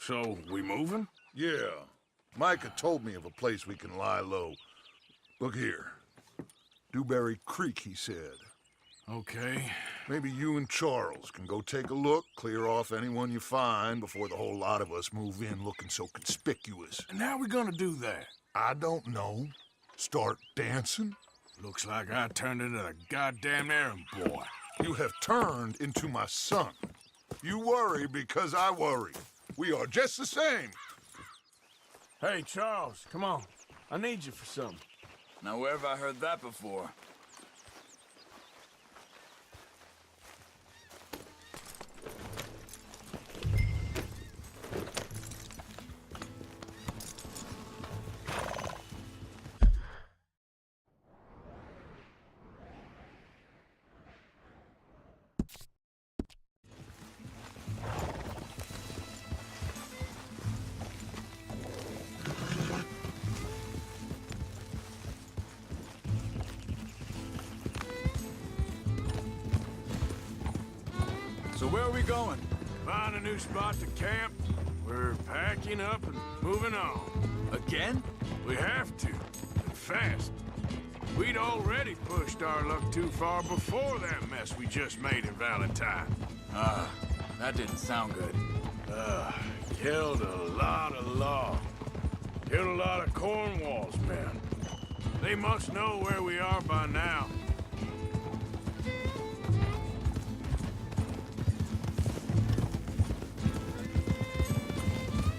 So, we moving? Yeah. Micah told me of a place we can lie low. Look here. Dewberry Creek, he said. Okay. Maybe you and Charles can go take a look, clear off anyone you find before the whole lot of us move in looking so conspicuous. And how we gonna do that? I don't know. Start dancing? Looks like I turned into the goddamn errand boy. You have turned into my son. You worry because I worry. We are just the same. Hey, Charles, come on. I need you for something. Now, where have I heard that before? So where are we going? Find a new spot to camp. We're packing up and moving on. Again? We have to, and fast. We'd already pushed our luck too far before that mess we just made in Valentine. That didn't sound good. Killed a lot of law. Killed a lot of Cornwall's men. They must know where we are by now.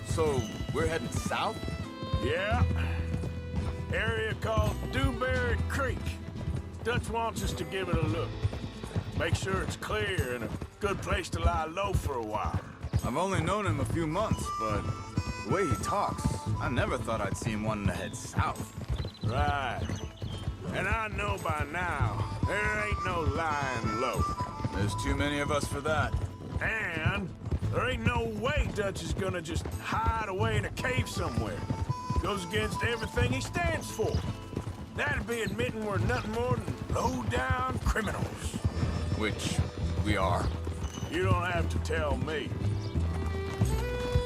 So, we're heading south? Yeah. Area called Dewberry Creek. Dutch wants us to give it a look. Make sure it's clear and a good place to lie low for a while. I've only known him a few months, but the way he talks, I never thought I'd see him wanting to head south. Right. And I know by now, there ain't no lying low. There's too many of us for that. And there ain't no way Dutch is gonna just hide away in a cave somewhere. Goes against everything he stands for. That'd be admitting we're nothing more than low-down criminals. Which we are. You don't have to tell me.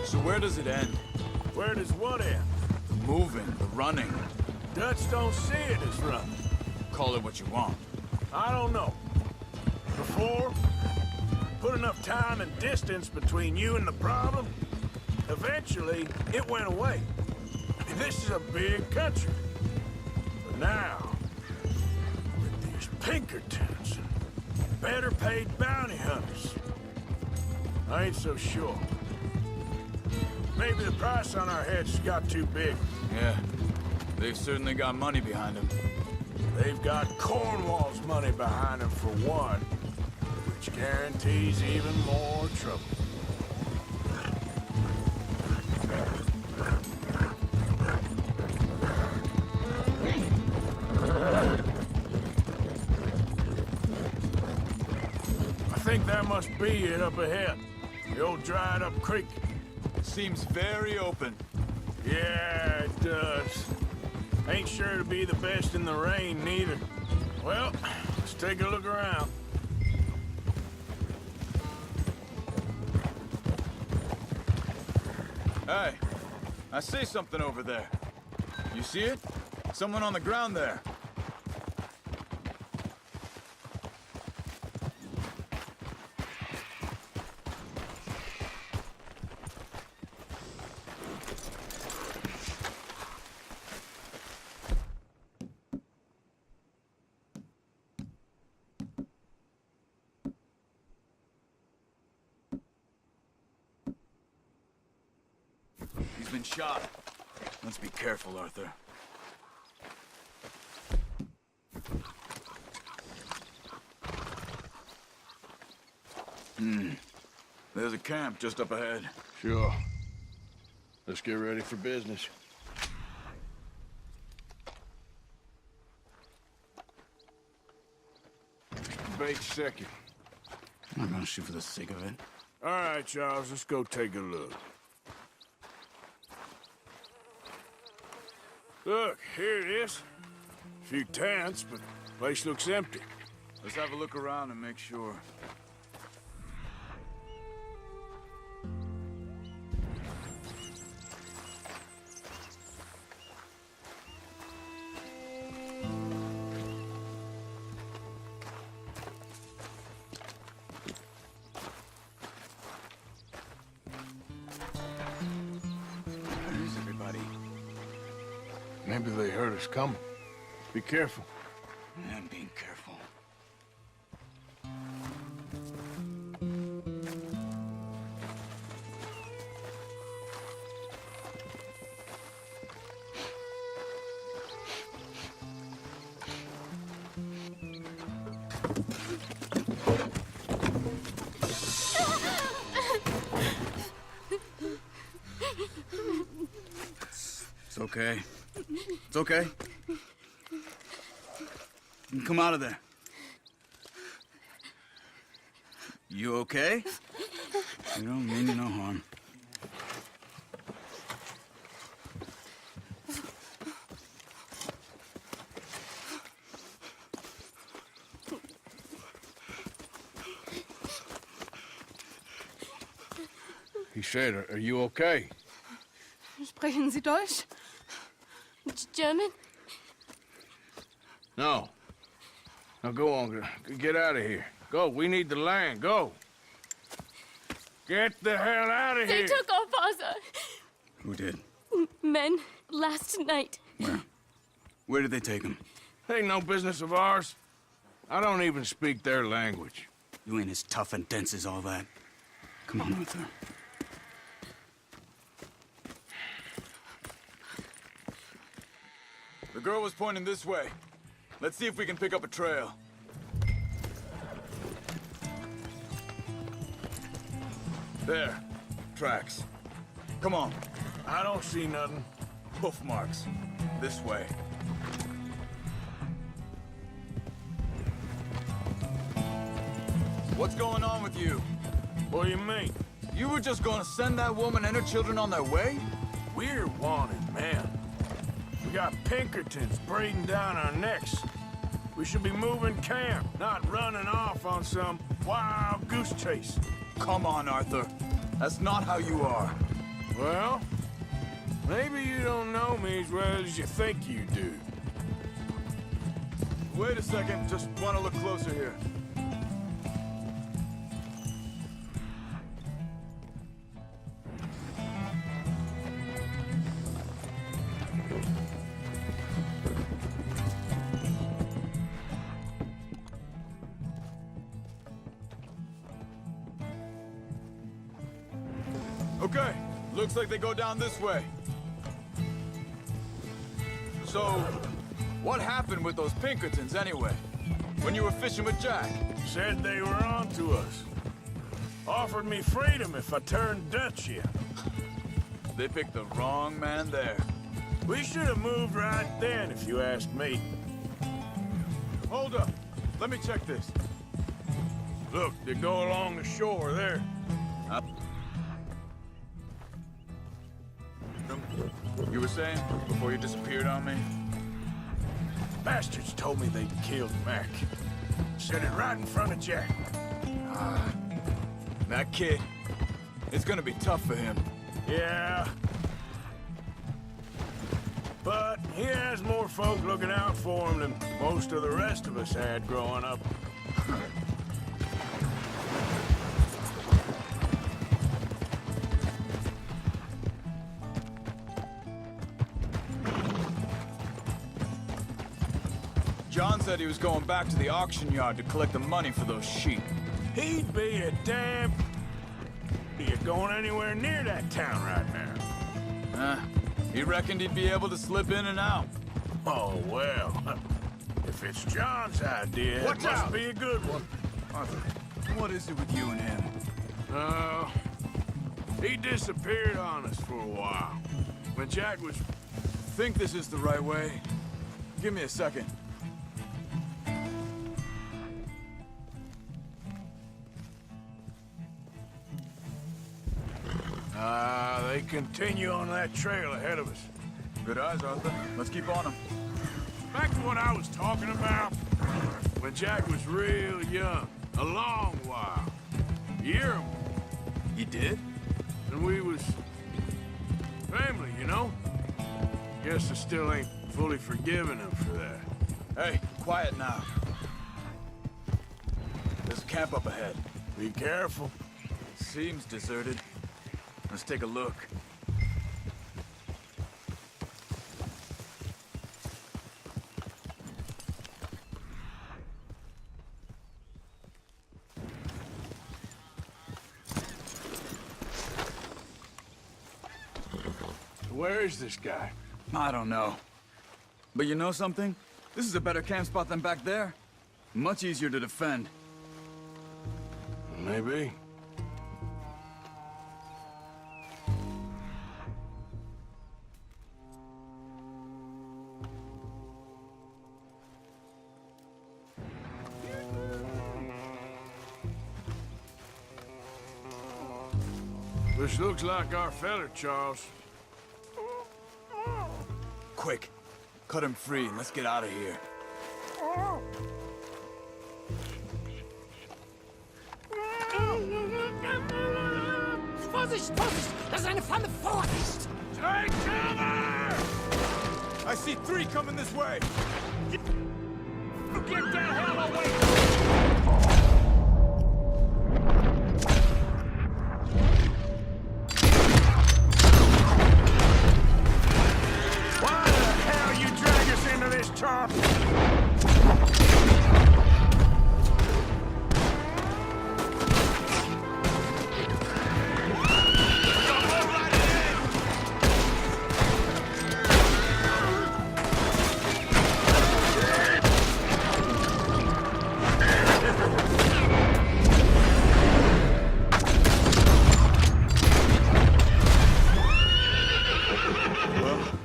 So where does it end? Where does what end? The moving, the running. Dutch don't see it as running. Call it what you want. I don't know. Before, put enough time and distance between you and the problem, eventually it went away. This is a big country. But now, with these Pinkertons and better paid bounty hunters, I ain't so sure. Maybe the price on our heads got too big. Yeah, they've certainly got money behind them. They've got Cornwall's money behind them for one, which guarantees even more trouble. I think that must be it up ahead. The old dried-up creek. Seems very open. Yeah, it does. Ain't sure to be the best in the rain, neither. Well, let's take a look around. Hey, I see something over there. You see it? Someone on the ground there. He's been shot. Let's be careful, Arthur. There's a camp just up ahead. Sure. Let's get ready for business. Bait second. I'm not gonna shoot for the sake of it. All right, Charles, let's go take a look. Look, here it is. A few tents, but the place looks empty. Let's have a look around and make sure. Maybe they heard us coming. Be careful. I'm being careful. It's okay. It's okay. You can come out of there. You okay? You don't mean you no harm. He said, are you okay? Sprechen Sie Deutsch? German? No. Now go on, get out of here. Go, we need the land, go. Get the hell out of They here. took our father. Who did? Men, last night. Where? Where did they take him? Ain't no business of ours. I don't even speak their language. You ain't as tough and dense as all that. Come on, Arthur. The girl was pointing this way. Let's see if we can pick up a trail. There. Tracks. Come on. I don't see nothing. Hoof marks. This way. What's going on with you? What do you mean? You were just gonna send that woman and her children on their way? We're wanted, man. We got Pinkertons breathing down our necks. We should be moving camp, not running off on some wild goose chase. Come on, Arthur. That's not how you are. Well, maybe you don't know me as well as you think you do. Wait a second. Just want to look closer here. Okay, looks like they go down this way. So, what happened with those Pinkertons anyway? When you were fishing with Jack? Said they were on to us. Offered me freedom if I turned Dutch yet. They picked the wrong man there. We should have moved right then, if you ask me. Hold up. Let me check this. Look, they go along the shore there. You were saying before you disappeared on me? Bastards told me they'd killed Mac. Said it right in front of Jack. That kid, it's gonna be tough for him. Yeah. But he has more folk looking out for him than most of the rest of us had growing up. John said he was going back to the auction yard to collect the money for those sheep. He'd be a damn idiot going anywhere near that town right now. He reckoned he'd be able to slip in and out. Oh, well. If it's John's idea, Watch it must out! be a good one. Arthur, what is it with you and him? He disappeared on us for a while. When Jack was... Think this is the right way? Give me a second. They continue on that trail ahead of us. Good eyes, Arthur. Let's keep on them. Back to what I was talking about. When Jack was real young. A long while. A year or more. He did? And we was... family, you know? Guess I still ain't fully forgiven him for that. Hey, quiet now. There's a camp up ahead. Be careful. Seems deserted. Let's take a look. Where is this guy? I don't know. But you know something? This is a better camp spot than back there. Much easier to defend. Maybe. This looks like our feller, Charles. Quick, cut him free and let's get out of here. Vorsicht, Vorsicht! Das ist eine Flamme! Vorsicht! Take cover! I see 3 coming this way. Get the hell away! Why the hell you drag us into this, Charles?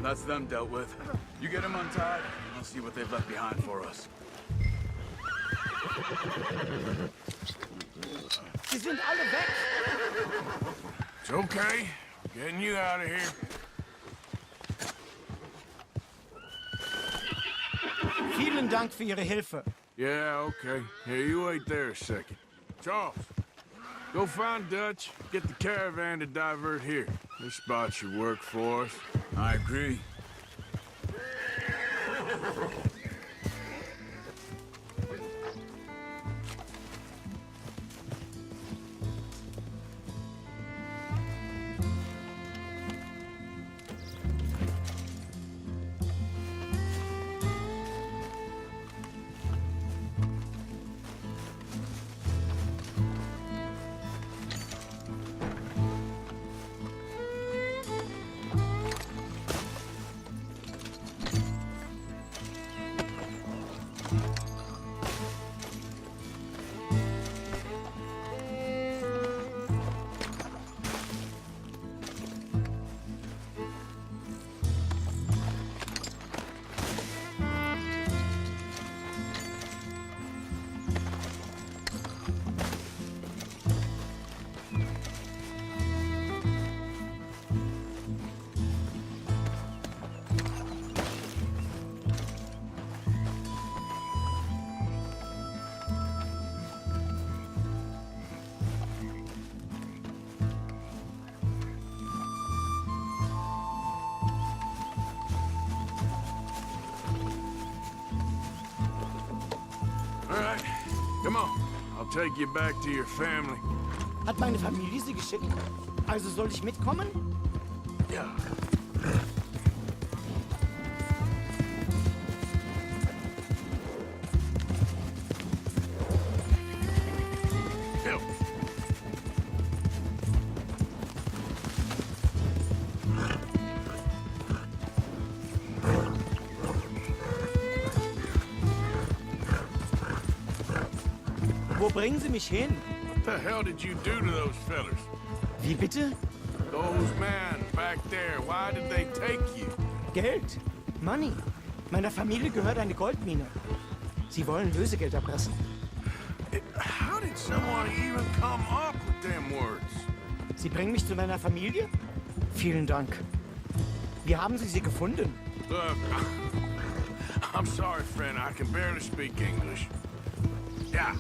That's them dealt with. You get them untied, and I'll see what they've left behind for us. Sie sind alle weg! It's okay. Getting you out of here. Vielen Dank für Ihre Hilfe. Yeah, okay. Here, you wait there a second. Charles, go find Dutch. Get the caravan to divert here. This spot should work for us. I agree. All right, come on. I'll take you back to your family. Hat meine Familie Sie geschickt? Also soll ich mitkommen? Yeah. Help. Wo bringen Sie mich hin? What the hell did you do to those fellers? Wie bitte? Those men back there, why did they take you? Geld. Money. Meiner Familie gehört eine Goldmine. Sie wollen Lösegeld erpressen. How did someone even come up with them words? Sie bringen mich zu meiner Familie? Vielen Dank. Wie haben Sie sie gefunden? Look, I'm sorry, friend. I can barely speak English. Yeah.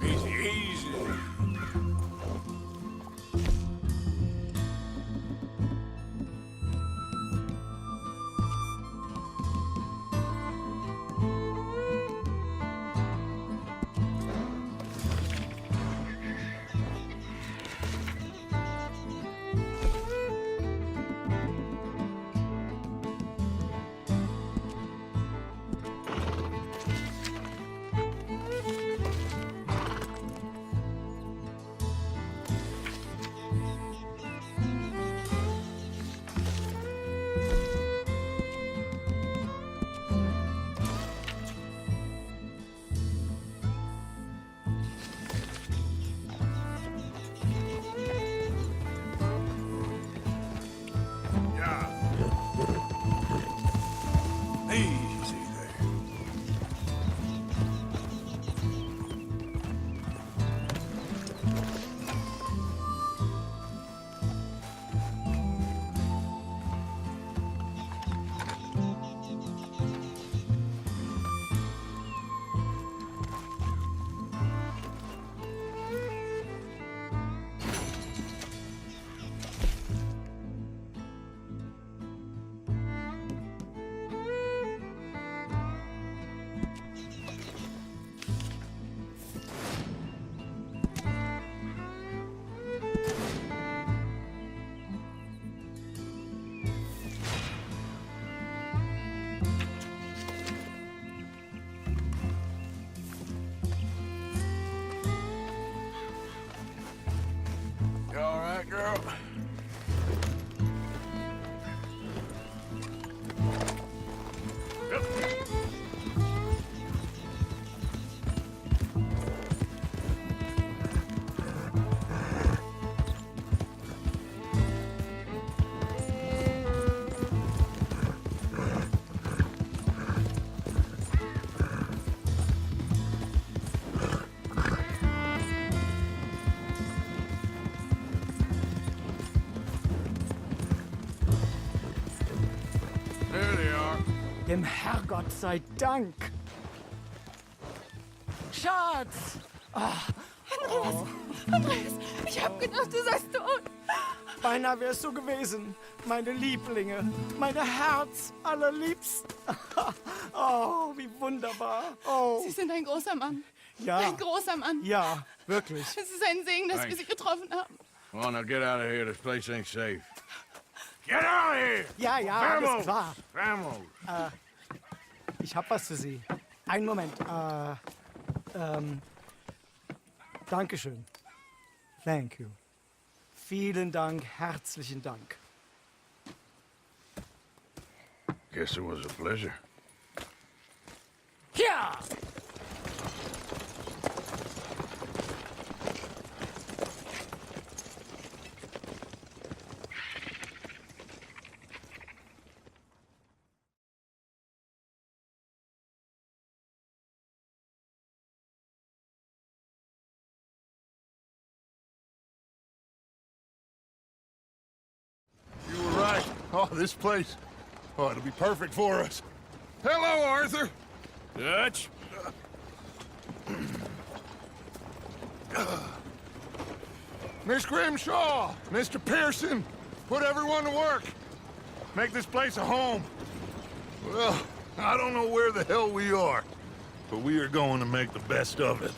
Easy, easy. Dem Herrgott sei Dank. Schatz! Andreas, ich hab gedacht, du seist tot. Beinahe wär's so gewesen. Meine Lieblinge, meine Herz allerliebsten. Oh, wie wunderbar. Oh, Sie sind ein großer Mann. ja. Ein großer Mann. Ja, wirklich. Es ist ein Segen, dass wir Sie getroffen haben. Come on, now get out of here. This place ain't safe. Get out of here! Ja, ja, alles klar. Vamos! Ich hab was für Sie. Einen Moment. Dankeschön. Thank you. Vielen Dank, herzlichen Dank. Guess it was a pleasure. Ja! You were right. Oh, this place. Oh, it'll be perfect for us. Hello, Arthur. Dutch? Miss Grimshaw, Mr. Pearson, put everyone to work. Make this place a home. Well, I don't know where the hell we are, but we are going to make the best of it.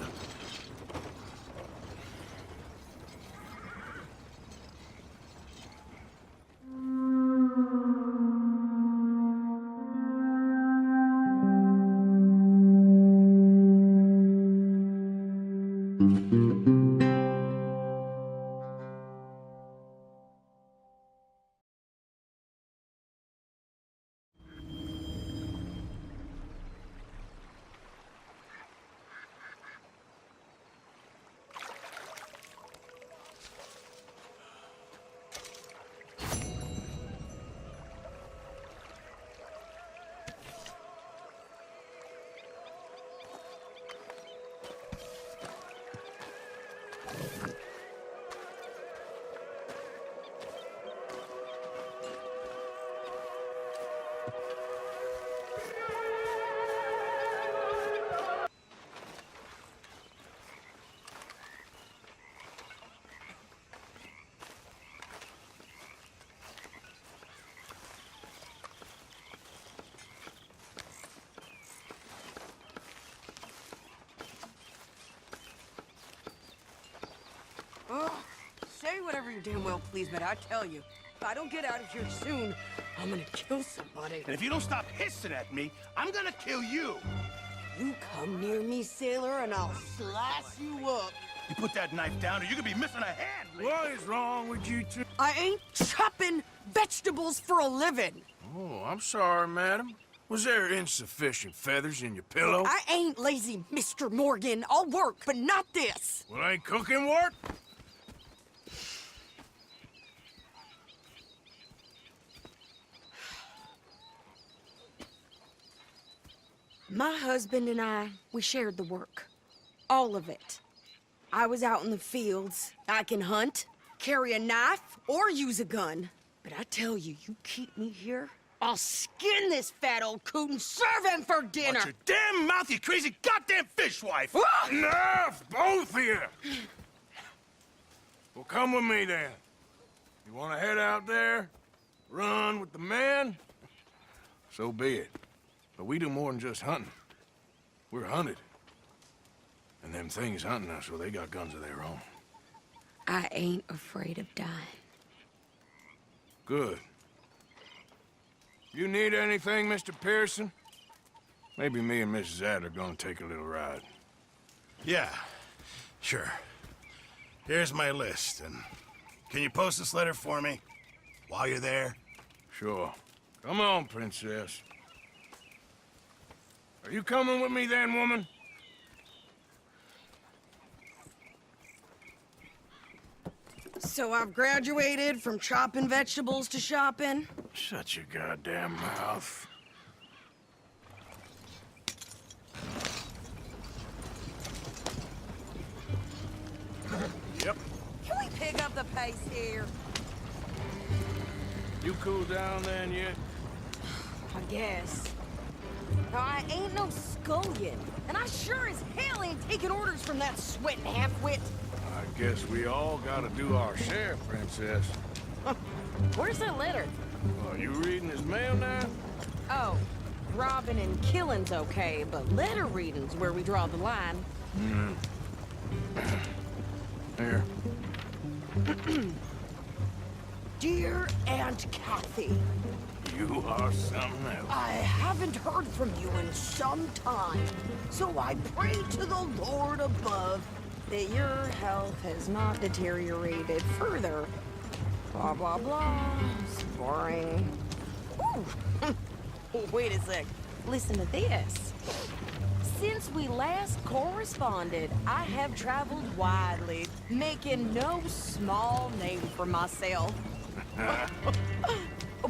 Oh, say whatever you damn well please, but I tell you, if I don't get out of here soon, I'm gonna kill somebody. And if you don't stop hissing at me, I'm gonna kill you. You come near me, sailor, and I'll slice you up. You put that knife down or you're gonna be missing a hand. What is wrong with you two? I ain't chopping vegetables for a living. Oh, I'm sorry, madam. Was there insufficient feathers in your pillow? I ain't lazy, Mr. Morgan. I'll work, but not this. Well, ain't cooking work? My husband and I, we shared the work. All of it. I was out in the fields. I can hunt, carry a knife, or use a gun. But I tell you, you keep me here, I'll skin this fat old coot and serve him for dinner. Watch your damn mouth, you crazy goddamn fishwife! Enough, both of you! Well, come with me, then. You want to head out there? Run with the men? So be it. But we do more than just hunting. We're hunted. And them things hunting us, well, they got guns of their own. I ain't afraid of dying. Good. You need anything, Mr. Pearson? Maybe me and Mrs. Ad are gonna take a little ride. Yeah, sure. Here's my list, and can you post this letter for me while you're there? Sure. Come on, princess. Are you coming with me then, woman? So I've graduated from chopping vegetables to shopping. Shut your goddamn mouth. Yep. Can we pick up the pace here? You cool down then yet? I guess. Now, I ain't no scullion, and I sure as hell ain't taking orders from that sweating half-wit. I guess we all gotta do our share, Princess. Where's that letter? Are you reading his mail now? Oh, robbing and killing's okay, but letter reading's where we draw the line. Here. Dear Aunt Kathy, You are something else. I haven't heard from you in some time, so I pray to the Lord above that your health has not deteriorated further. Blah, blah, blah. It's boring. Ooh. Wait a sec. Listen to this. Since we last corresponded, I have traveled widely, making no small name for myself.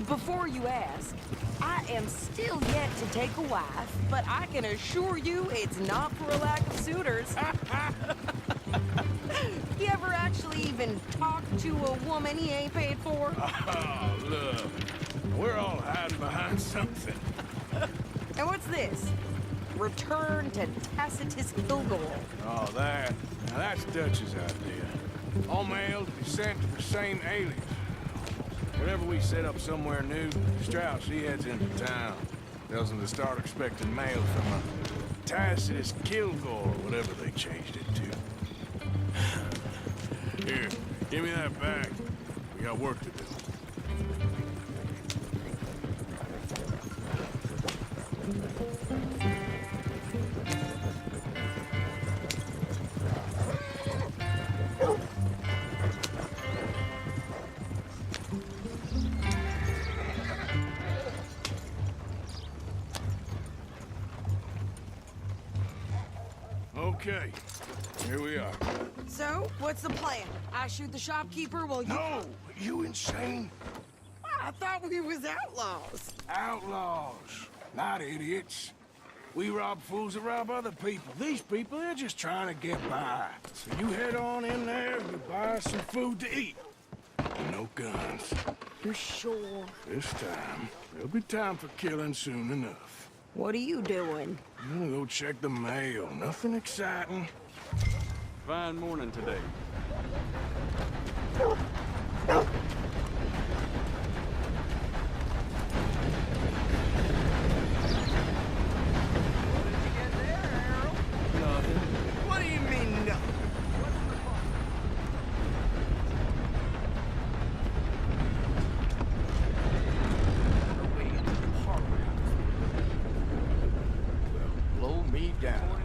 Before you ask, I am still yet to take a wife, but I can assure you it's not for a lack of suitors. You ever actually even talk to a woman he ain't paid for? Oh, look. We're all hiding behind something. And what's this? Return to Tacitus Kilgore. Oh, that. Now that's Dutch's idea. All mail to be sent to the same alias. Whenever we set up somewhere new, Strauss, he heads into town. Tells them to start expecting mail from a Tacitus Kilgore, whatever they changed it to. Here, give me that bag. We got work to do. Okay, here we are. So, what's the plan? I shoot the shopkeeper while you... No, you insane? I thought we was outlaws. Outlaws, not idiots. We rob fools that rob other people. These people, they're just trying to get by. So you head on in there and you buy some food to eat. No guns. You're sure? This time, there'll be time for killing soon enough. What are you doing? I'm gonna go check the mail. Nothing exciting. Fine morning today. What do you mean, no? Blow me down.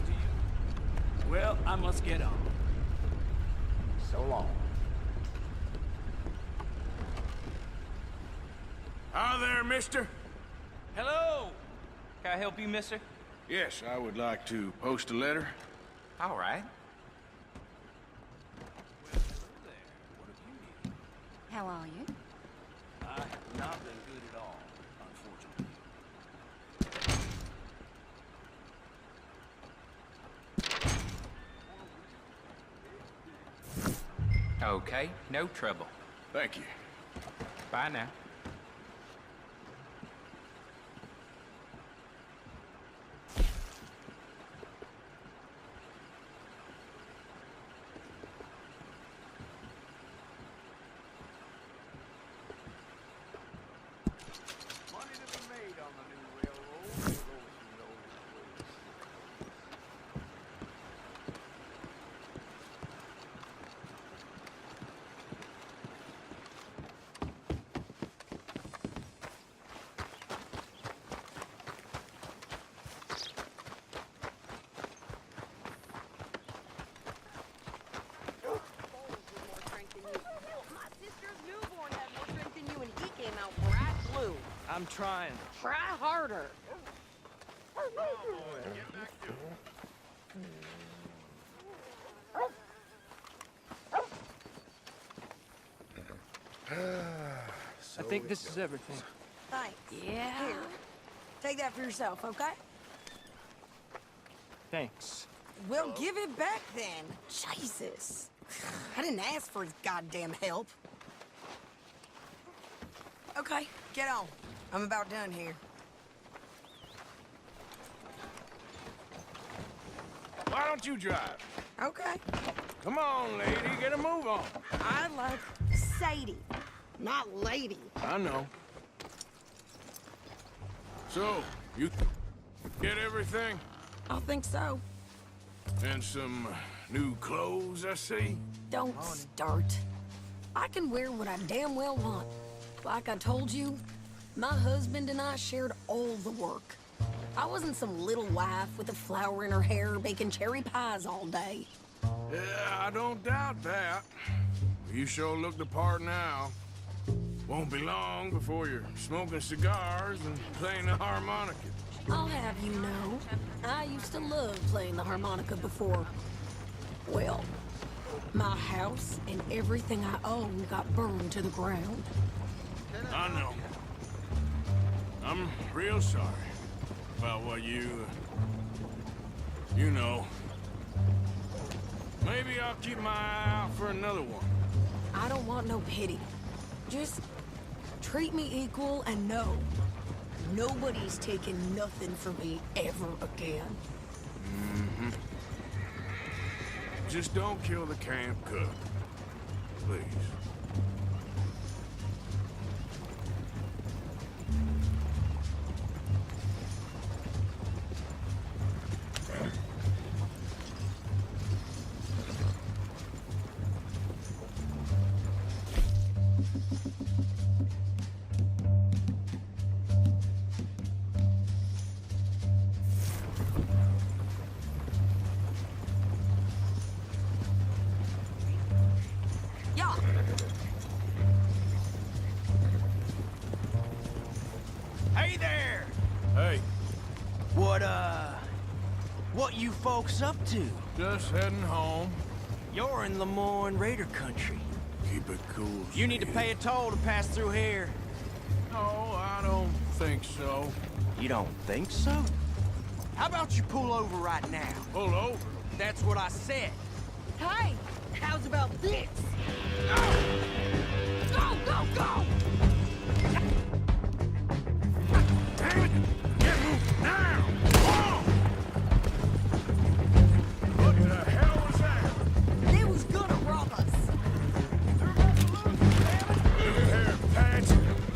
Well, I must get on. So long. Hi there, mister. Hello! Can I help you, mister? Yes, I would like to post a letter. All right. How are you? I have not been good at all, unfortunately. Okay, no trouble. Thank you. Bye now. Money to be made on the new railroad. My sister's newborn had more strength than you, and he came out bright blue. I'm trying. Try harder. I think this is everything. Thanks. Yeah. Here, take that for yourself, okay? Thanks. Well, give it back then. Jesus. I didn't ask for his goddamn help. Okay, get on. I'm about done here. why don't you drive? Okay. Come on, lady, get a move on. I like Sadie, not lady. I know. So, you get everything? I think so. And some new clothes, I see? Don't start. I can wear what I damn well want. Like I told you, my husband and I shared all the work. I wasn't some little wife with a flower in her hair baking cherry pies all day. Yeah, I don't doubt that. You sure look the part now. Won't be long before you're smoking cigars and playing the harmonica. I'll have you know, I used to love playing the harmonica before. Well, my house and everything I own got burned to the ground. I know. I'm real sorry about what you know. Maybe I'll keep my eye out for another one. I don't want no pity. Just treat me equal and know nobody's taking nothing from me ever again. Mm-hmm. Just don't kill the camp cook. Please. Yeah. Hey there! Hey, What you folks up to? just heading home. You're in Lemoyne Raider country. Keep it cool. You need to Steve. pay a toll to pass through here. No, I don't think so. You don't think so? How about you pull over right now? Pull over. That's what I said. Hey, how's about this? Go, go, go! Damn it! Get moving now! Oh! What the hell was that? They was gonna rob us. Look here, Patch.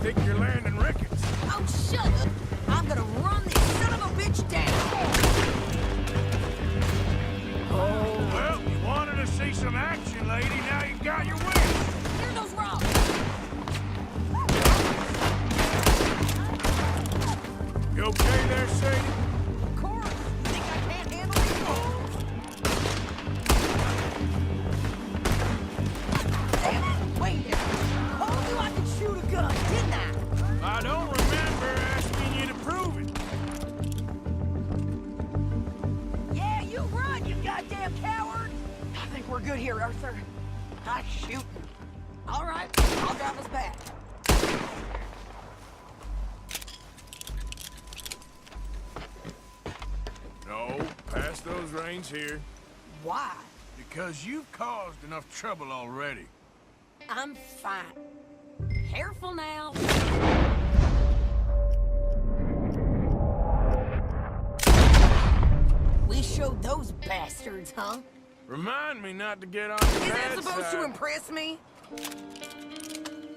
Think you're landing Ricketts. Oh, shut up. I'm gonna run this son of a bitch down. Oh, Well, you wanted to see some action, lady. Now you got your wish. here goes Rob. You okay there, Sadie? Of course. You think I can't handle it? Damn it. Wait here. Told you I could shoot a gun, didn't I? I don't remember asking you to prove it. Yeah, you run, you goddamn coward! I think we're good here, Arthur. I shoot. All right, I'll drive us back. No, pass those reins here. Why? Because you've caused enough trouble already. I'm fine. Careful now. We showed those bastards, huh? Remind me not to get on Is your that bad supposed side. to impress me?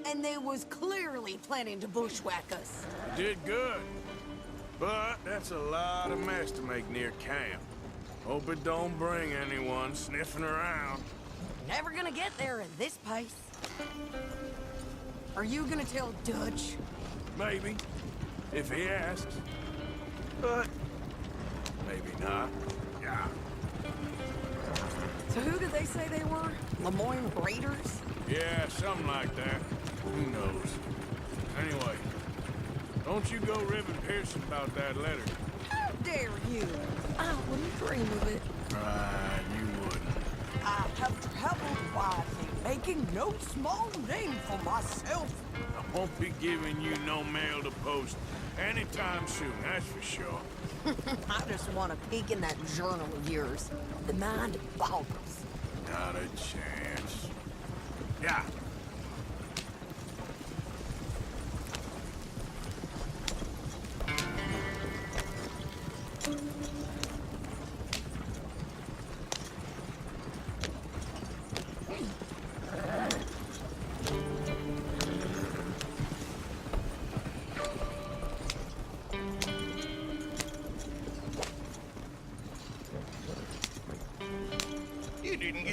And they was clearly planning to bushwhack us. You did good. But that's a lot of mess to make near camp. Hope it don't bring anyone sniffing around. Never gonna get there at this pace. Are you gonna tell Dutch? Maybe, if he asks. But maybe not. Yeah. So who did they say they were? Lemoyne Raiders? Yeah, something like that. Who knows? Anyway, don't you go ribbing Pearson about that letter. How dare you? I wouldn't dream of it. Right, you wouldn't. I have traveled widely, making no small name for myself. I won't be giving you no mail to post anytime soon, that's for sure. I just want to peek in that journal of yours. The mind boggles. Not a chance. Yeah.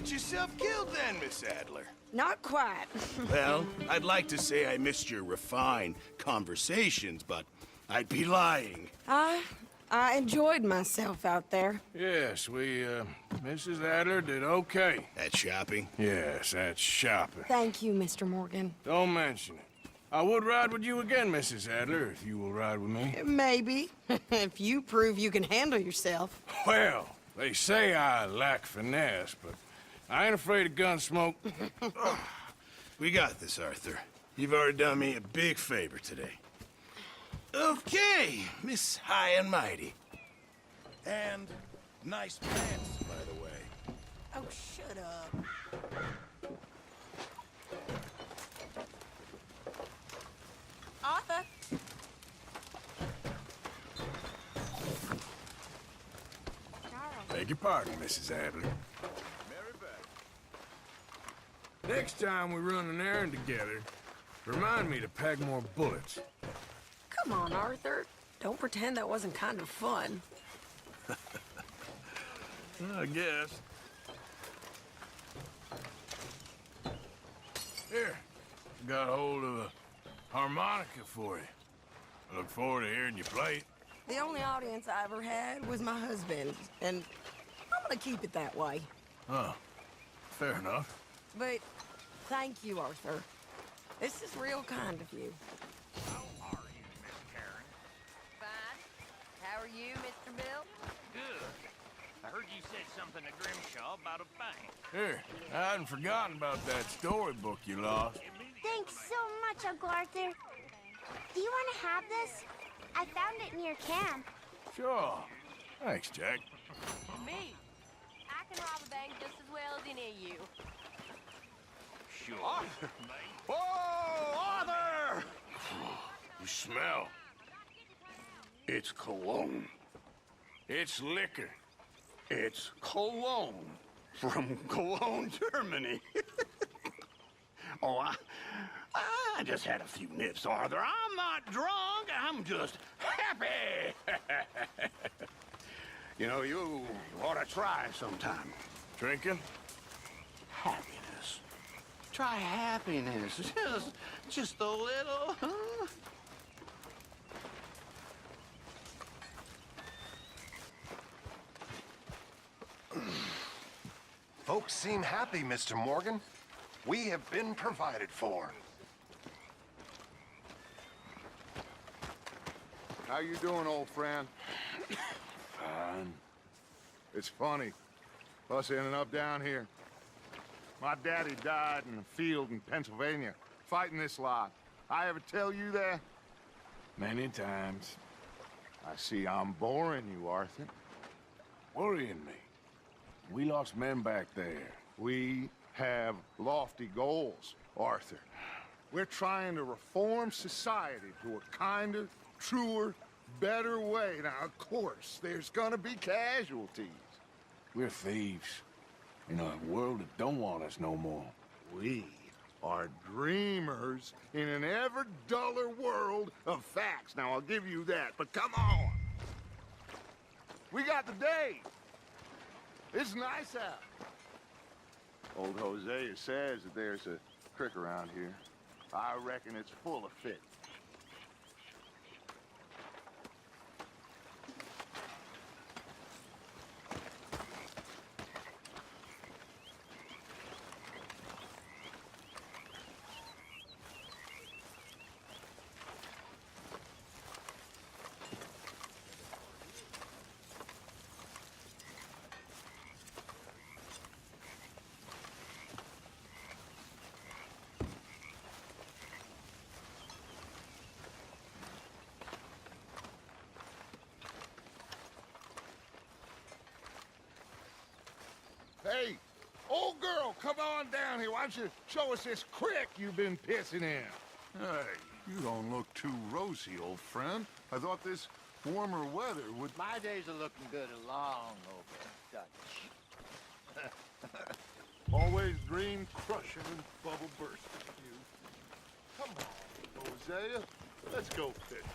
get yourself killed then, Miss Adler. Not quite. Well, I'd like to say I missed your refined conversations, but I'd be lying. I enjoyed myself out there. Yes, Mrs. Adler did okay. At shopping? Yes, that's shopping. Thank you, Mr. Morgan. Don't mention it. I would ride with you again, Mrs. Adler, if you will ride with me. Maybe. If you prove you can handle yourself. Well, they say I lack finesse, but I ain't afraid of gun smoke. We got this, Arthur. You've already done me a big favor today. Okay, Miss High and Mighty. And nice pants, by the way. Oh, shut up. Arthur. Beg your pardon, Mrs. Adler. Next time we run an errand together, remind me to pack more bullets. Come on, Arthur. Don't pretend that wasn't kind of fun. I guess. Here, got hold of a harmonica for you. I look forward to hearing you play it. The only audience I ever had was my husband, and I'm gonna keep it that way. Oh, fair enough. But thank you, Arthur. This is real kind of you. How are you, Miss Karen? Fine. How are you, Mr. Bill? Good. I heard you said something to Grimshaw about a bank. Here, I hadn't forgotten about that storybook you lost. Thanks so much, Uncle Arthur. Do you want to have this? I found it near camp. Sure. Thanks, Jack. Me. I can rob a bank just as well as any of you. Sure. Arthur! Whoa, Arthur! You smell. It's cologne. It's liquor. It's cologne from Cologne, Germany. Oh, I just had a few nips, Arthur. I'm not drunk. I'm just happy. You know, you ought to try sometime. Drinking? Happiness. Try happiness. Just a little, huh? Folks seem happy, Mr. Morgan. We have been provided for. How you doing, old friend? Fine. It's funny, us ending up down here. My daddy died in a field in Pennsylvania, fighting this lot. I ever tell you that? Many times. I see I'm boring you, Arthur. Worrying me. We lost men back there. We have lofty goals, Arthur. We're trying to reform society to a kinder, truer, better way. Now, of course, there's gonna be casualties. We're thieves. In a world that don't want us no more. We are dreamers in an ever duller world of facts. Now, I'll give you that, but come on. We got the day. It's nice out. Old Hosea says that there's a creek around here. I reckon it's full of fish. Hey, old girl, come on down here. Why don't you show us this creek you've been pissing in? Hey, you don't look too rosy, old friend. I thought this warmer weather would... My days are looking good along over Dutch. Always dream crushing and bubble bursting, you. Come on, Hosea. Let's go fishing.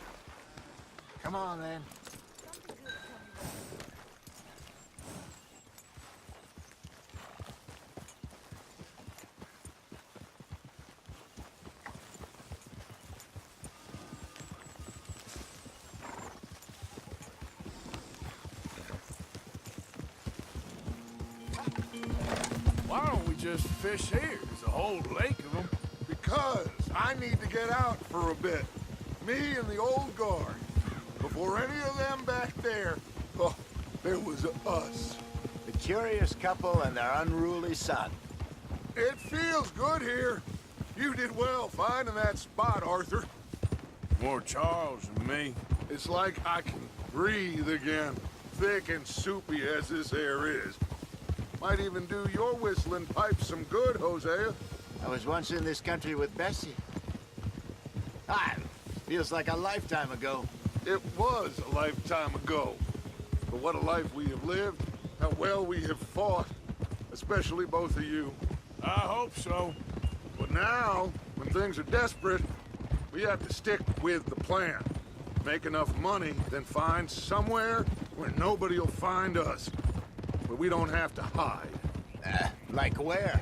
Come on, then. just fish here? There's a whole lake of them. Because I need to get out for a bit. Me and the old guard. Before any of them back there, oh, there was us. The curious couple and their unruly son. It feels good here. You did well finding that spot, Arthur. More Charles than me. It's like I can breathe again, thick and soupy as this air is. Might even do your whistling pipes some good, Hosea. I was once in this country with Bessie. Ah, feels like a lifetime ago. It was a lifetime ago. But what a life we have lived, how well we have fought, especially both of you. I hope so. But now, when things are desperate, we have to stick with the plan. Make enough money, then find somewhere where nobody will find us. Where we don't have to hide. Like where?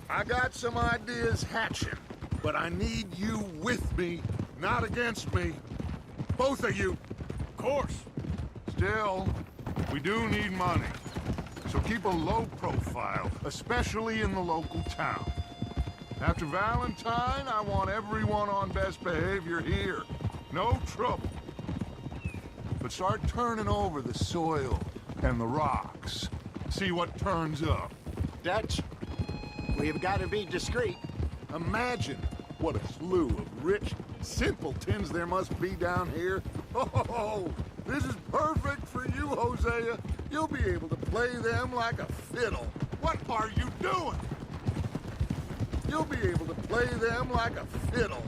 I got some ideas hatching, but I need you with me, not against me. Both of you. Of course. Still, we do need money. So keep a low profile, especially in the local town. After Valentine, I want everyone on best behavior here. No trouble. But start turning over the soil and the rocks. See what turns up. Dutch, we've got to be discreet. Imagine what a slew of rich simpletons there must be down here. Oh, this is perfect for you, Hosea. You'll be able to play them like a fiddle. What are you doing? You'll be able to play them like a fiddle.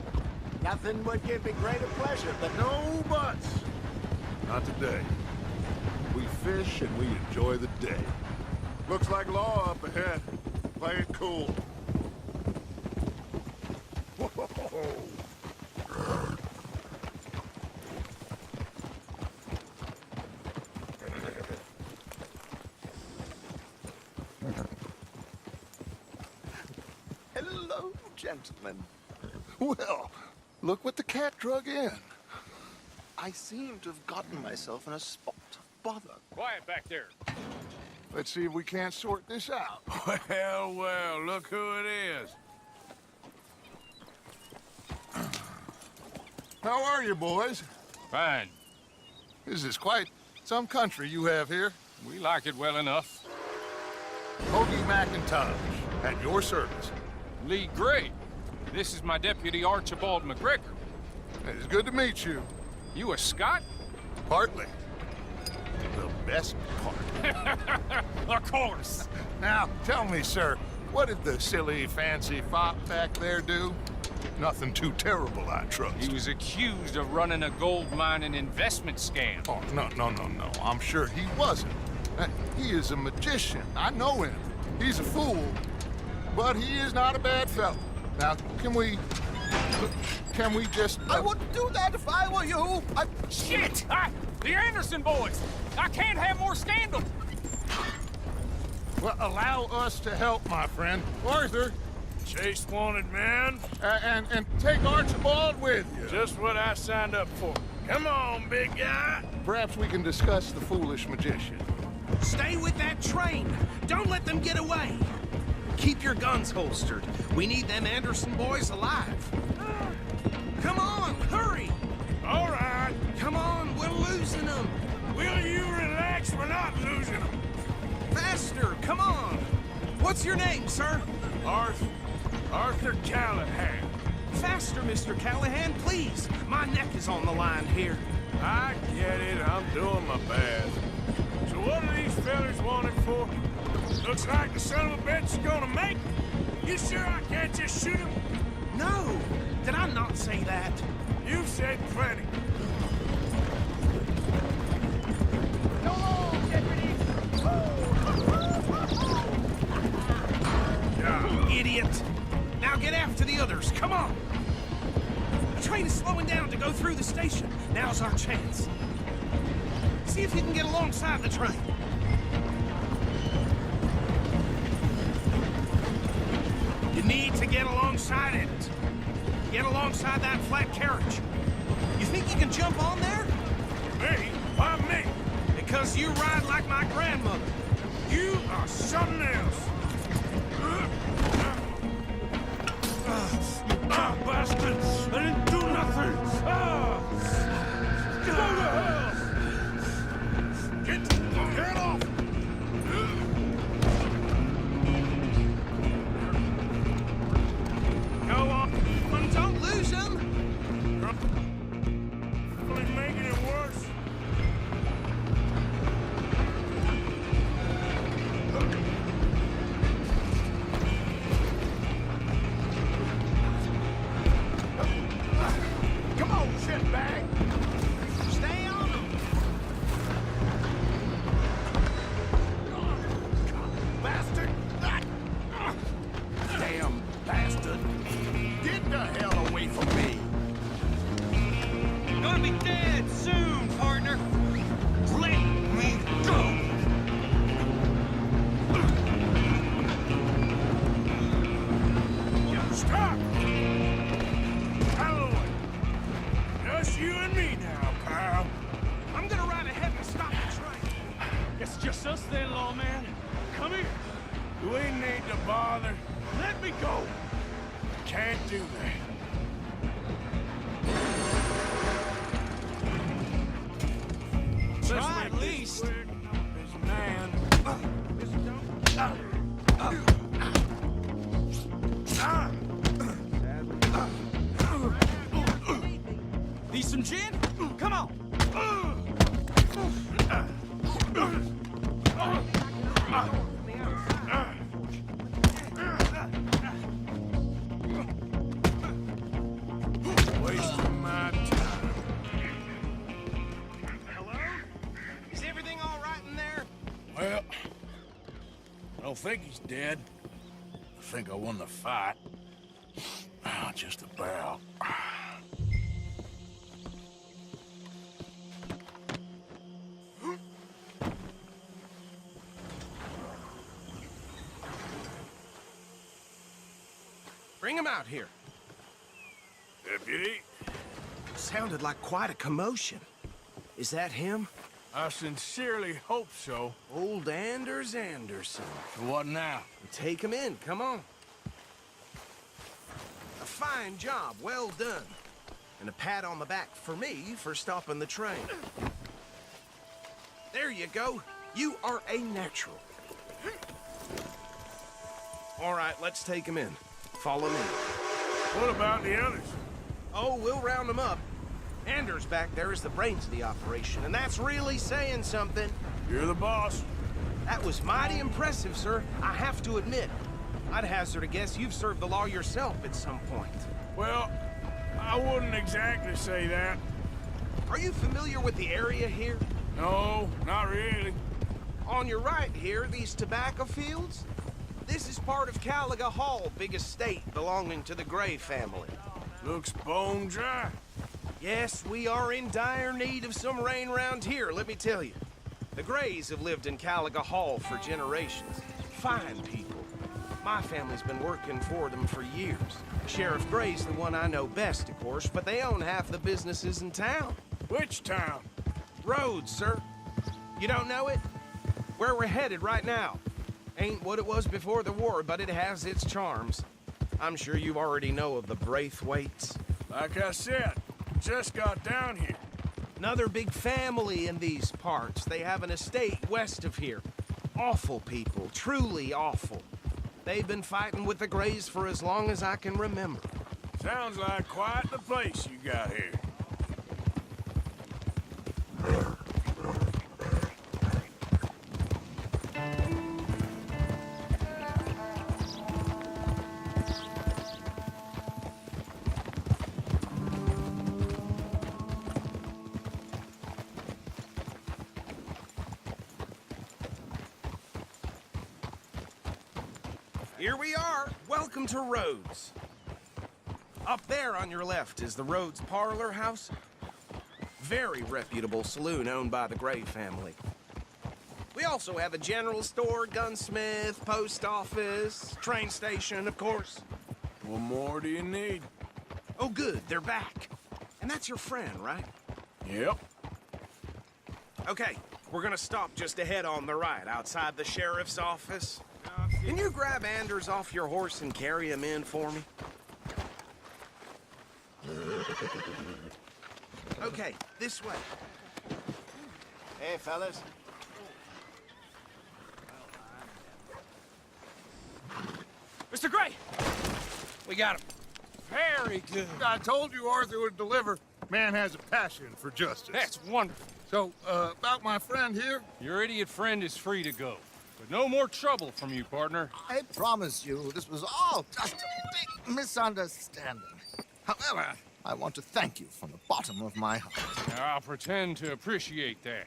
Nothing would give me greater pleasure, but No buts. Not today. We fish and we enjoy the day. Looks like law up ahead. Play it cool. Whoa. Hello, gentlemen. Well, look what the cat drug in. I seem to have gotten myself in a spot of bother. Quiet back there. Let's see if we can't sort this out. Well, look who it is. How are you, boys? Fine. This is quite some country you have here. We like it well enough. Hoagie McIntosh, at your service. Lee Gray. This is my deputy Archibald McGregor. It's good to meet you. You a Scot? Partly. The best part. Of course. Now, tell me, sir, what did the silly, fancy fop back there do? Nothing too terrible, I trust. He was accused of running a gold mining investment scam. Oh, no. I'm sure he wasn't. He is a magician. I know him. He's a fool, but he is not a bad fellow. Now, can we just... I wouldn't do that if I were you. Shit! The Anderson boys! I can't have more scandal! Well, allow us to help, my friend. Arthur, Chase wanted man. and take Archibald with you. Just what I signed up for. Come on, big guy. Perhaps we can discuss the foolish magician. Stay with that train. Don't let them get away. Keep your guns holstered. We need them Anderson boys alive. Come on, hurry. All right. Come on, we're losing them. Will you relax? We're not losing them. Faster, come on. What's your name, sir? Arthur Callahan. Faster, Mr. Callahan, please. My neck is on the line here. I get it. I'm doing my best. So what are these fellas wanted for? Looks like the son of a bitch is gonna make it. You sure I can't just shoot him? No. Did I not say that? You've said plenty. Idiot. Now get after the others. Come on. The train is slowing down to go through the station. Now's our chance. See if you can get alongside the train. You need to get alongside it. Get alongside that flat carriage. You think you can jump on there? Me? Why me? Because you ride like my grandmother. You are something else. Bastard! I didn't do nothing! Go to hell! Get off! Go on. Don't lose him! Only making it worse. Come on, shitbag! Stay on him! Bastard! Damn bastard! Get the hell away from me! You're gonna be dead soon, partner! Let me go! Stop! Halloween! Just you and me now, pal. I'm gonna ride ahead and stop the train. It's just us then, lawman. Come here. You ain't need to bother. Let me go. Can't do that. Try at least. This man. Need some gin? Come on. Wasting my time. Hello? Is everything all right in there? Well, I don't think he's dead. I think I won the fight. Just about. Bring him out here. Deputy, Sounded like quite a commotion. Is that him? I sincerely hope so. Old Anders Anderson. What now? Take him in, come on. A fine job, well done. And a pat on the back for me for stopping the train. There you go. You are a natural. All right, let's take him in. Follow me. What about the others? Oh, we'll round them up. Anders back there is the brains of the operation, and that's really saying something. You're the boss. That was mighty impressive, sir. I have to admit. I'd hazard a guess you've served the law yourself at some point. Well, I wouldn't exactly say that. Are you familiar with the area here? No, not really. On your right here, these tobacco fields? This is part of Caliga Hall, big estate belonging to the Gray family. Looks bone dry. Yes, we are in dire need of some rain round here, let me tell you. The Grays have lived in Caliga Hall for generations. Fine people. My family's been working for them for years. Sheriff Gray's the one I know best, of course, but they own half the businesses in town. Which town? Rhodes, sir. You don't know it? Where we're headed right now. Ain't what it was before the war, but it has its charms. I'm sure you already know of the Braithwaites. Like I said, just got down here. Another big family in these parts. They have an estate west of here. Awful people, truly awful. They've been fighting with the Grays for as long as I can remember. Sounds like quite the place you got here. Here we are. Welcome to Rhodes. Up there on your left is the Rhodes Parlor House. Very reputable saloon owned by the Gray family. We also have a general store, gunsmith, post office, train station, of course. What more do you need? Oh, good. They're back. And that's your friend, right? Yep. Okay, we're gonna stop just ahead on the right, outside the sheriff's office. Can you grab Anders off your horse and carry him in for me? Okay, this way. Hey, fellas. Mr. Gray! We got him. Very good. I told you Arthur would deliver. Man has a passion for justice. That's wonderful. So, about my friend here? Your idiot friend is free to go. But no more trouble from you, partner. I promise you, this was all just a big misunderstanding. However, I want to thank you from the bottom of my heart. I'll pretend to appreciate that.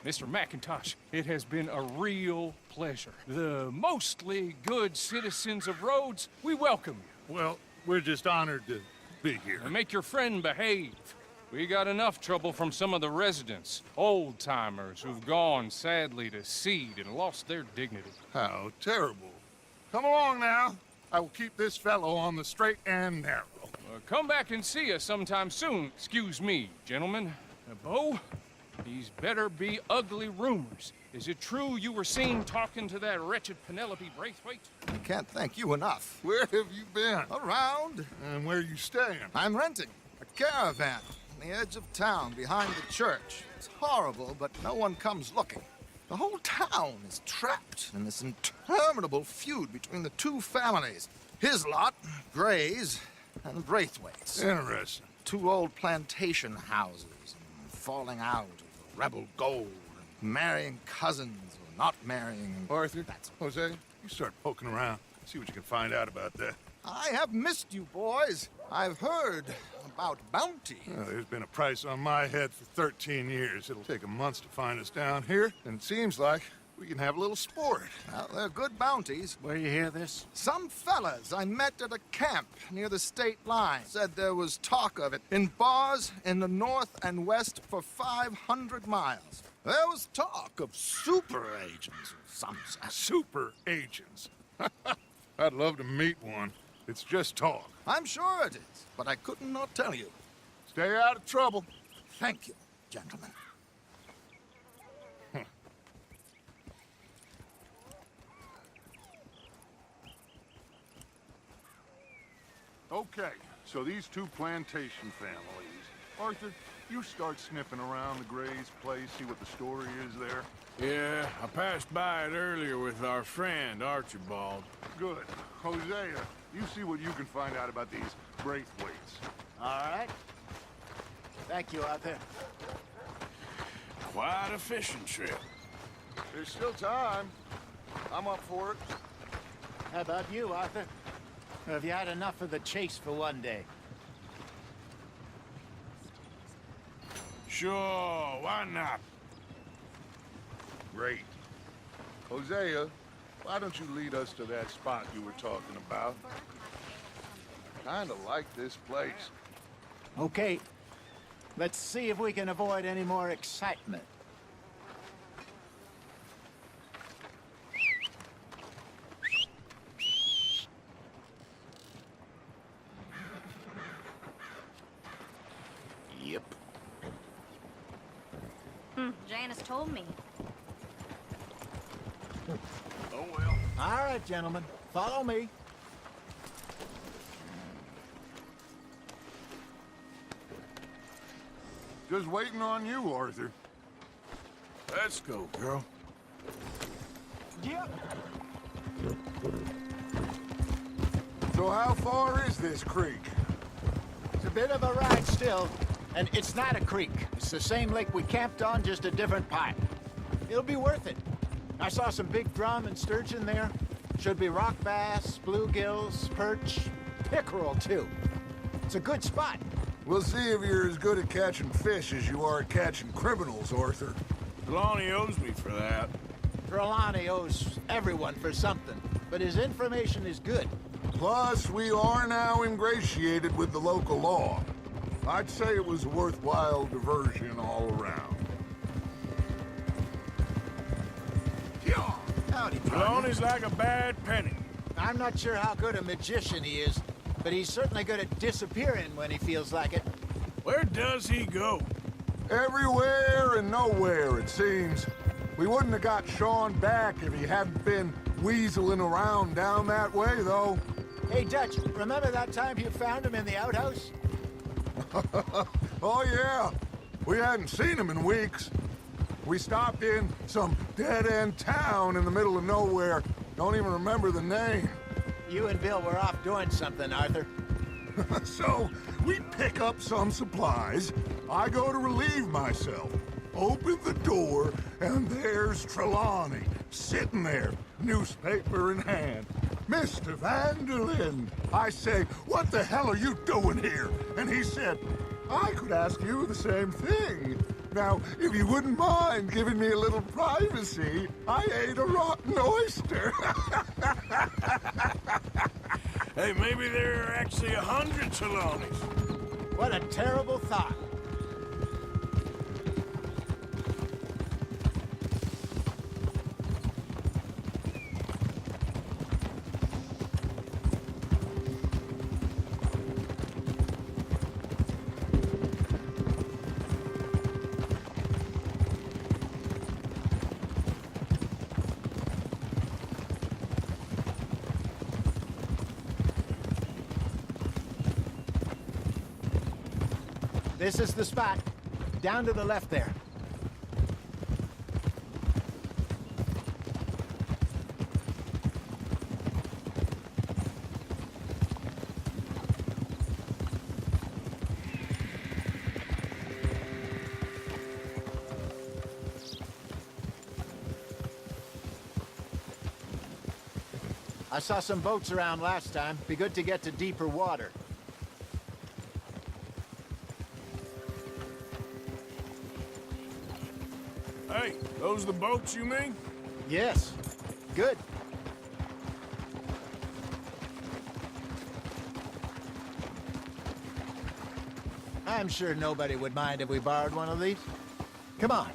Mr. McIntosh, it has been a real pleasure. The mostly good citizens of Rhodes, we welcome you. Well, we're just honored to be here. And make your friend behave. We got enough trouble from some of the residents, old-timers who've gone, sadly, to seed and lost their dignity. How terrible. Come along now. I will keep this fellow on the straight and narrow. Come back and see us sometime soon. Excuse me, gentlemen. Bo, these better be ugly rumors. Is it true you were seen talking to that wretched Penelope Braithwaite? I can't thank you enough. Where have you been? Around. And where are you staying? I'm renting a caravan on the edge of town behind the church. It's horrible, but no one comes looking. The whole town is trapped in this interminable feud between the two families. His lot, Gray's, and Braithwaite's. Interesting. Two old plantation houses, and falling out of rebel gold, and marrying cousins or not marrying. Arthur, Jose, you start poking around. See what you can find out about that. I have missed you, boys. I've heard about bounty. Well, there's been a price on my head for 13 years. It'll take a month to find us down here, and it seems like we can have a little sport. Well, they're good bounties. Where you hear this? Some fellas I met at a camp near the state line said there was talk of it in bars in the north and west for 500 miles. There was talk of super agents of some sort. Super agents? I'd love to meet one. It's just talk. I'm sure it is, but I couldn't not tell you. Stay out of trouble. Thank you, gentlemen. Okay, so these two plantation families. Arthur, you start sniffing around the Gray's place, see what the story is there. Yeah, I passed by it earlier with our friend, Archibald. Good. Hosea, you see what you can find out about these Braithwaites. All right. Thank you, Arthur. Quite a fishing trip. There's still time. I'm up for it. How about you, Arthur? Or have you had enough of the chase for one day? Sure, why not? Great. Hosea, why don't you lead us to that spot you were talking about? I kinda like this place. Okay. Let's see if we can avoid any more excitement. Yep. Janice told me. Oh well. All right, gentlemen. Follow me. Just waiting on you, Arthur. Let's go, girl. Yep. So how far is this creek? It's a bit of a ride still, and it's not a creek. It's the same lake we camped on, just a different pipe. It'll be worth it. I saw some big drum and sturgeon there. Should be rock bass, bluegills, perch, pickerel, too. It's a good spot. We'll see if you're as good at catching fish as you are at catching criminals, Arthur. Trelawney owes me for that. Trelawney owes everyone for something, but his information is good. Plus, we are now ingratiated with the local law. I'd say it was a worthwhile diversion all around. Howdy, Trelawney's like a bad penny. I'm not sure how good a magician he is, but he's certainly good at disappearing when he feels like it. Where does he go? Everywhere and nowhere, it seems. We wouldn't have got Sean back if he hadn't been weaseling around down that way, though. Hey, Dutch, remember that time you found him in the outhouse? Oh, yeah. We hadn't seen him in weeks. We stopped in some dead-end town in the middle of nowhere. Don't even remember the name. You and Bill were off doing something, Arthur. So, we pick up some supplies. I go to relieve myself. Open the door, and there's Trelawney, sitting there, newspaper in hand. Mr. Vanderlyn. I say, what the hell are you doing here? And he said, I could ask you the same thing. Now, if you wouldn't mind giving me a little privacy, I ate a rotten oyster. Hey, maybe there are actually 100 Trelawneys. What a terrible thought. This is the spot. Down to the left there. I saw some boats around last time. Be good to get to deeper water. Hey, those the boats you mean? Yes. Good. I'm sure nobody would mind if we borrowed one of these. Come on.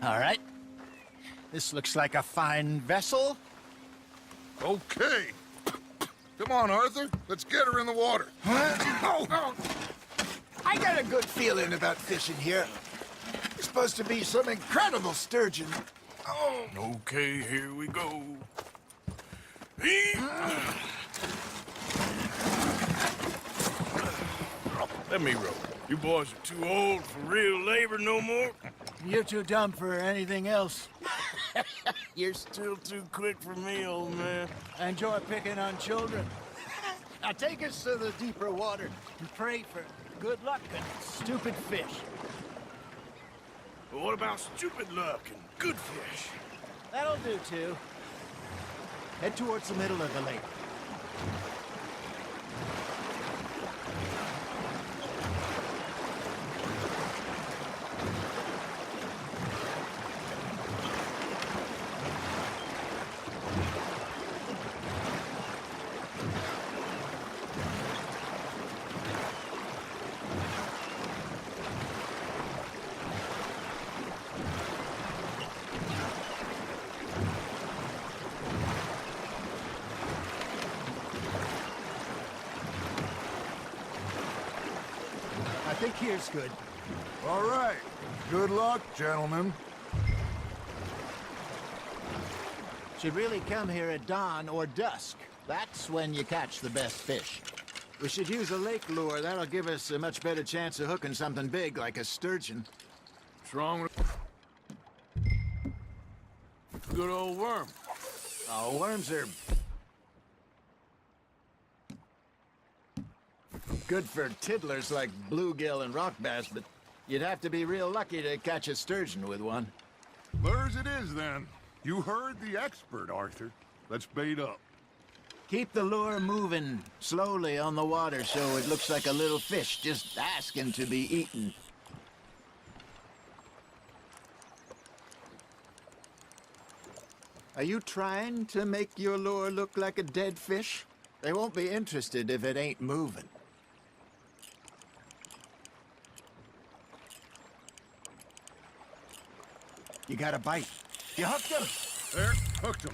All right. This looks like a fine vessel. Okay. Come on, Arthur. Let's get her in the water. Oh. I got a good feeling about fishing here. There's supposed to be some incredible sturgeon. Oh. Okay, here we go. Let me row. You boys are too old for real labor no more. You're too dumb for anything else. You're still too quick for me, old man. I enjoy picking on children. Now take us to the deeper water and pray for good luck and stupid fish. But what about stupid luck and good fish? That'll do, too. Head towards the middle of the lake. I think here's good. All right. Good luck, gentlemen. Should really come here at dawn or dusk. That's when you catch the best fish. We should use a lake lure. That'll give us a much better chance of hooking something big like a sturgeon. What's wrong with good old worm? Oh, worms are good for tiddlers like bluegill and rock bass, but you'd have to be real lucky to catch a sturgeon with one. Lures it is, then. You heard the expert, Arthur. Let's bait up. Keep the lure moving slowly on the water so it looks like a little fish just asking to be eaten. Are you trying to make your lure look like a dead fish? They won't be interested if it ain't moving. You got a bite. You hooked him. There, hooked him.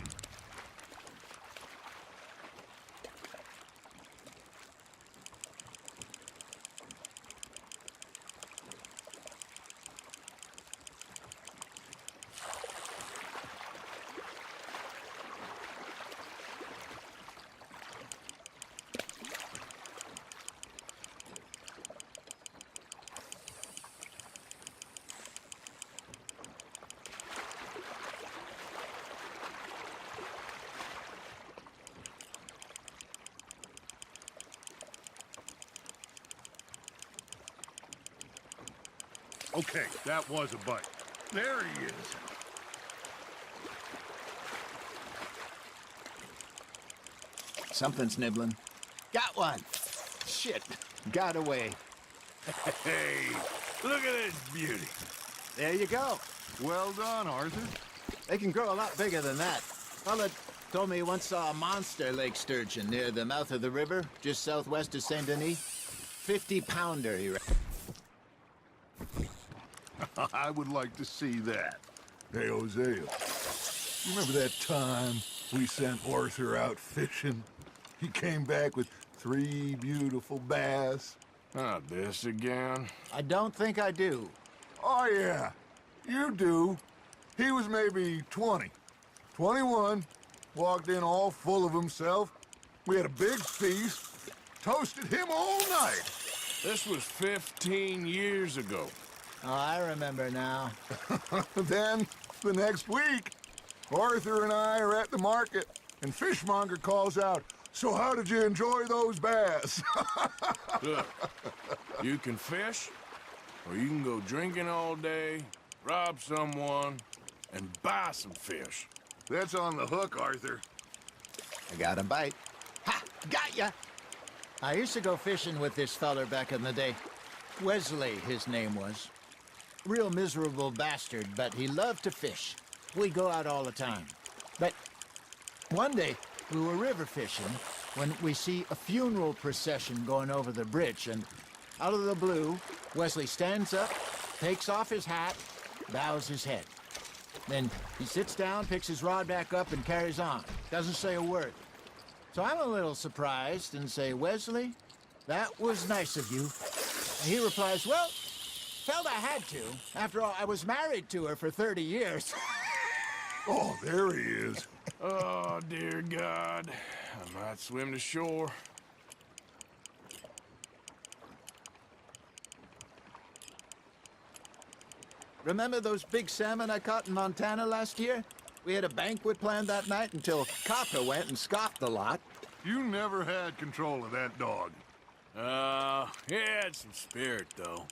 Okay, that was a bite. There he is. Something's nibbling. Got one. Shit. Got away. Hey, look at this beauty. There you go. Well done, Arthur. They can grow a lot bigger than that. Fella told me he once saw a monster lake sturgeon near the mouth of the river, just southwest of Saint Denis. 50-pounder, he reckons. I would like to see that. Hey, Hosea, you remember that time we sent Arthur out fishing? He came back with 3 beautiful bass. Not this again. I don't think I do. Oh, yeah, you do. He was maybe 20, 21, walked in all full of himself. We had a big feast, toasted him all night. This was 15 years ago. Oh, I remember now. Then, the next week, Arthur and I are at the market, and Fishmonger calls out, "So how did you enjoy those bass?" Look, you can fish, or you can go drinking all day, rob someone, and buy some fish. That's on the hook, Arthur. I got a bite. Ha! Got ya! I used to go fishing with this feller back in the day. Wesley, his name was. Real miserable bastard, but he loved to fish. We'd go out all the time. But one day, we were river fishing when we see a funeral procession going over the bridge, and out of the blue, Wesley stands up, takes off his hat, bows his head. Then he sits down, picks his rod back up, and carries on. Doesn't say a word. So I'm a little surprised and say, "Wesley, that was nice of you." And he replies, "Well, felt I had to. After all, I was married to her for 30 years. Oh, there he is. Oh, dear God. I might swim to shore. Remember those big salmon I caught in Montana last year? We had a banquet planned that night until Copper went and scoffed the lot. You never had control of that dog. He had some spirit, though.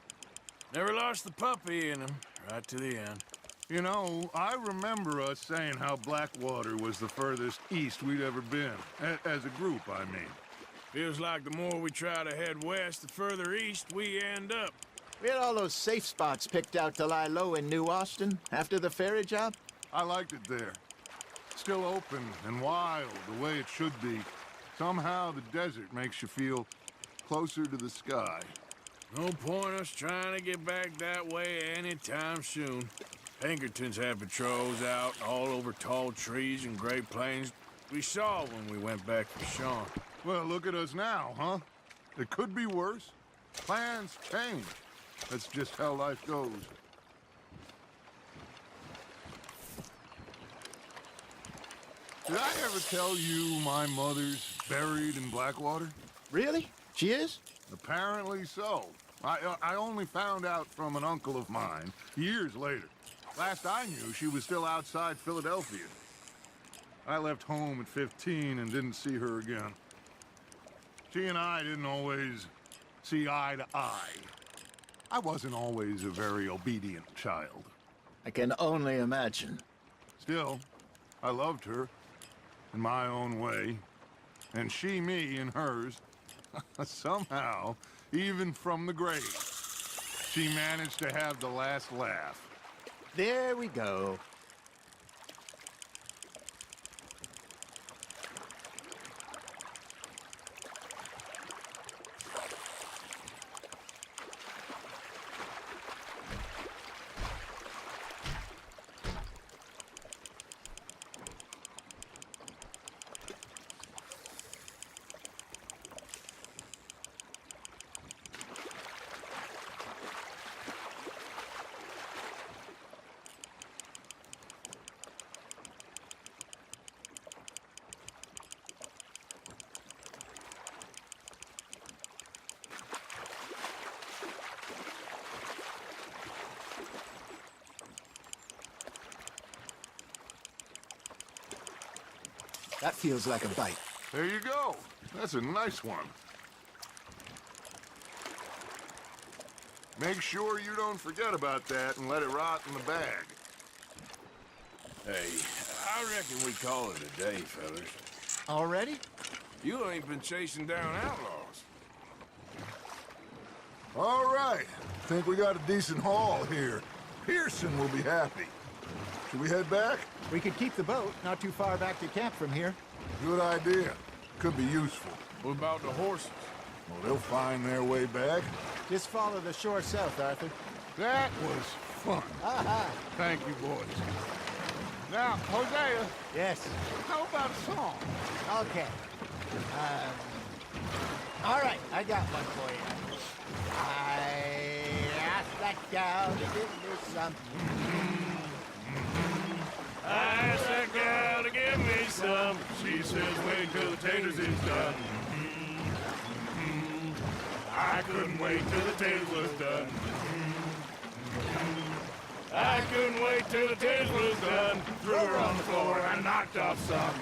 Never lost the puppy in him, right to the end. You know, I remember us saying how Blackwater was the furthest east we'd ever been. As a group, I mean. Feels like the more we try to head west, the further east we end up. We had all those safe spots picked out to lie low in New Austin after the ferry job. I liked it there. Still open and wild, the way it should be. Somehow the desert makes you feel closer to the sky. No point us trying to get back that way anytime soon. Pinkertons had patrols out all over tall trees and Great Plains. We saw when we went back for Sean. Well, look at us now, huh? It could be worse. Plans change. That's just how life goes. Did I ever tell you my mother's buried in Blackwater? Really? She is? Apparently so. I only found out from an uncle of mine years later. Last I knew, she was still outside Philadelphia. I left home at 15 and didn't see her again. She and I didn't always see eye to eye. I wasn't always a very obedient child. I can only imagine. Still, I loved her in my own way, and she me in hers. Somehow, even from the grave, she managed to have the last laugh. There we go. That feels like a bite. There you go. That's a nice one. Make sure you don't forget about that and let it rot in the bag. Hey, I reckon we call it a day, fellas. Already? You ain't been chasing down outlaws. All right. Think we got a decent haul here. Pearson will be happy. Should we head back? We could keep the boat not too far back to camp from here. Good idea. Could be useful. What about the horses? Well, they'll find their way back. Just follow the shore south, Arthur. That was fun. Thank you, boys. Now, Hosea. Yes. How about a song? Okay. All right, I got one for you. I asked that gal to give me some. I asked that gal to give me some. She says, wait till the taters is done. I couldn't wait till the taters was done. I couldn't wait till the taters was done. Threw her on the floor and knocked off some.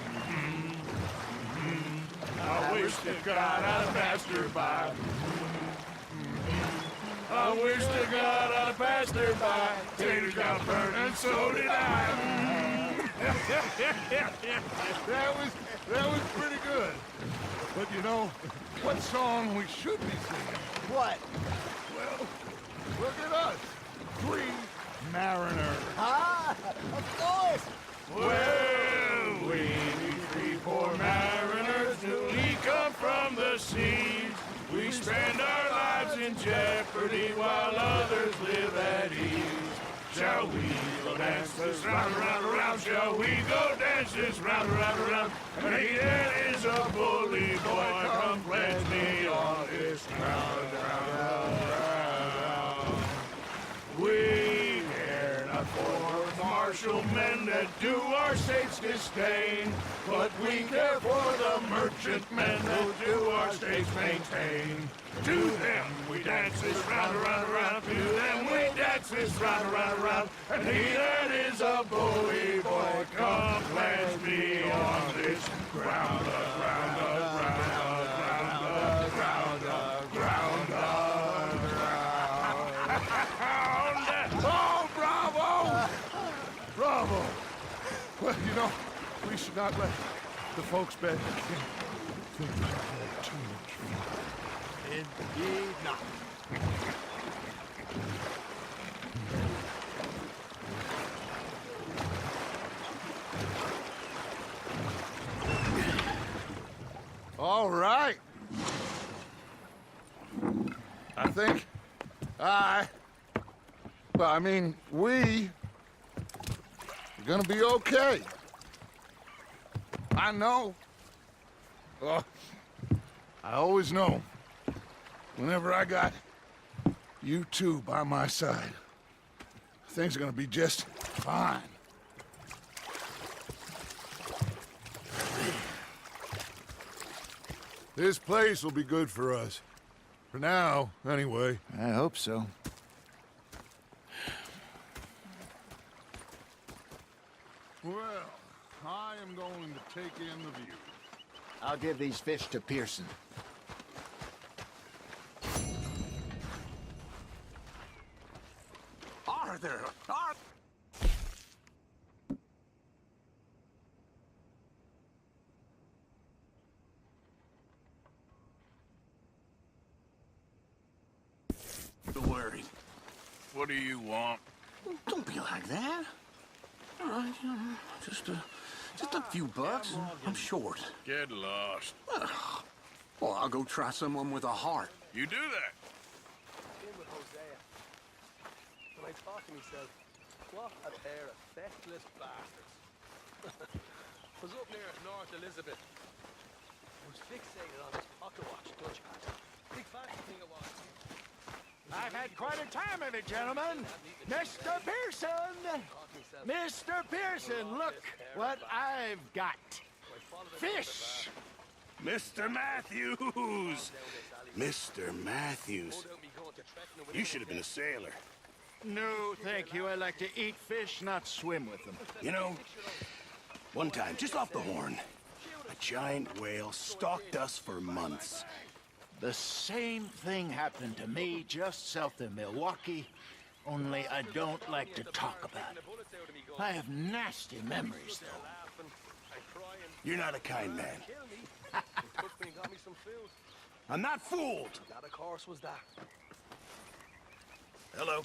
I wish to God I'd have passed her by. I wish to God I'd have passed her by. Taters got burned and so did I. That was pretty good. But you know, what song we should be singing? What? Well, look at us. 3 mariners. Ah, of course. Well, we 3 poor mariners newly come from the seas. We spend our lives in jeopardy while others live at ease. Shall we go dance this round, around, around? Shall we go dance this round, around, around? And he that is a bully boy, come pledge me on this ground, ground. We care not for martial men that do our state's disdain, but we care for the merchant men who do our state's maintain. To them we dance this round, around, around. To them we dance this round, around, around. And he that is a bully boy, come pledge me on this ground, ground, ground, ground, ground, ground, ground. Oh, bravo! Bravo! Well, you know, we should not let the folks back think we had too much fun. Indeed not. All right. I think we are gonna be okay. I know. I always know. Whenever I got you two by my side, things are gonna be just fine. This place will be good for us. For now, anyway. I hope so. Well, I am going to take in the view. I'll give these fish to Pearson. Arthur! Worried. What do you want? Don't be like that. All right, just a few bucks. I'm short. Get lost. Well, I'll go try someone with a heart. You do that. In with Hosea. When I thought to myself, what a pair of feckless bastards. Was up near North Elizabeth. I was fixated on this pocket watch Dutch had. Big fancy thing it was. I've had quite a time of it, gentlemen. Mr. Pearson! Mr. Pearson, look what I've got. Fish! Mr. Matthews! Mr. Matthews. You should have been a sailor. No, thank you. I like to eat fish, not swim with them. You know, one time, just off the Horn, a giant whale stalked us for months. The same thing happened to me just south of Milwaukee, only I don't like to talk about it. I have nasty memories, though. You're not a kind man. I'm not fooled. That, of course, was that. Hello.